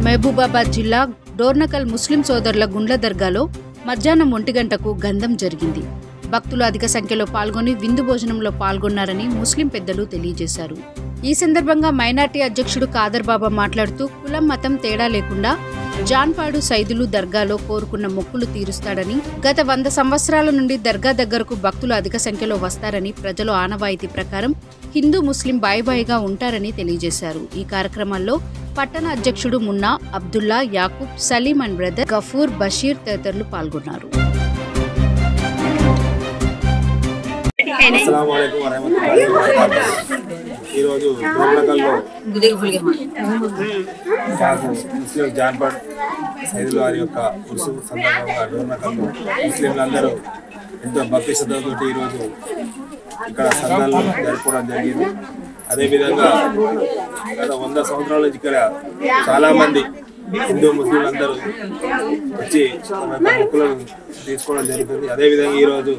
మహబూబాబాద్ జిల్లా డోర్నకల్ ముస్లిం సోదరుల గుండ్ల దర్గాలో మధ్యాహ్నం 1 గంటకు గంధం జరిగింది. భక్తులు అధిక సంఖ్యలో పాల్గొని విందు భోజనంలో పాల్గొన్నారని ముస్లిం పెద్దలు తెలియజేశారు. ఈ సందర్భంగా మైనార్టీ అధ్యక్షుడు ఖాదర్ బాబా మాట్లాడుతూ కులం మతం తేడా లేకుండా జాన్పాడు సైదులు దర్గాలో కోరుకున్న మొక్కులు తీరుస్తాడని, గత 100 సంవత్సరాల నుండి దర్గా దగ్గరకు భక్తులు అధిక సంఖ్యలో వస్తారని, ప్రజలు ఆనవాయితీ ప్రకారం హిందూ ముస్లిం బాయిగా ఉంటారని తెలియజేశారు. ఈ కార్యక్రమాల్లో పట్టణ అధ్యక్షుడు మున్నా, అబ్దుల్లా, యాకూబ్, సలీం అండ్ బ్రదర్, గఫూర్, బషీర్ తదితరులు పాల్గొన్నారు. ఈరోజు డోర్నకల్లో ముస్లిం జాన్పాడ్ సైదులు వారి యొక్క ఉరుసు సందర్భంగా డోర్నకల్లో ముస్లింలందరూ ఎంతో భక్తి శ్రద్ధలతో ఈరోజు ఇక్కడ సందాలు జరుపుకోవడం జరిగింది. అదేవిధంగా గత 100 సంవత్సరాల నుంచి ఇక్కడ చాలామంది హిందూ ముస్లింలందరూ వచ్చి తమ యొక్క మొక్కులను తీసుకోవడం జరుగుతుంది. అదేవిధంగా ఈరోజు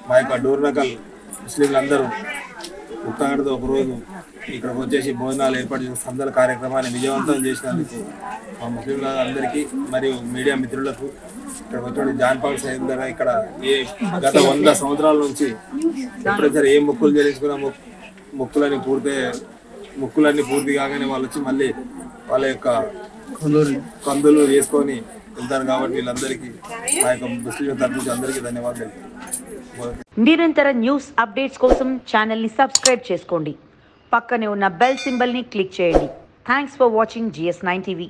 మా యొక్క డోర్నకల్ ముస్లింలందరూ ఉత్తాహరణతో ఒకరోజు ఇక్కడికి వచ్చేసి భోజనాలు ఏర్పాటు చేసిన సందల కార్యక్రమాన్ని విజయవంతం చేసినందుకు మా ముస్లింలందరికీ మరియు మీడియా మిత్రులకు ఇక్కడ వచ్చిన జాన్పాడ్ సైద్ దగ్గర ఇక్కడ గత 100 సంవత్సరాల నుంచి ఎప్పుడైతే సరే ఏ మొక్కులు చెల్లించుకున్న మొక్కులన్నీ పూర్తి కాగానే వాళ్ళు వచ్చి మళ్ళీ వాళ్ళ యొక్క కందులు వేసుకొని వెళ్తారు. కాబట్టి వీళ్ళందరికీ మా యొక్క ముస్లిం తరఫు అందరికీ ధన్యవాదాలు. నిరంతర న్యూస్ అప్డేట్స్ కోసం ఛానల్ ని సబ్స్క్రైబ్ చేసుకోండి. పక్కనే ఉన్న బెల్ సింబల్ ని క్లిక్ చేయండి. Thanks for watching GS9 TV.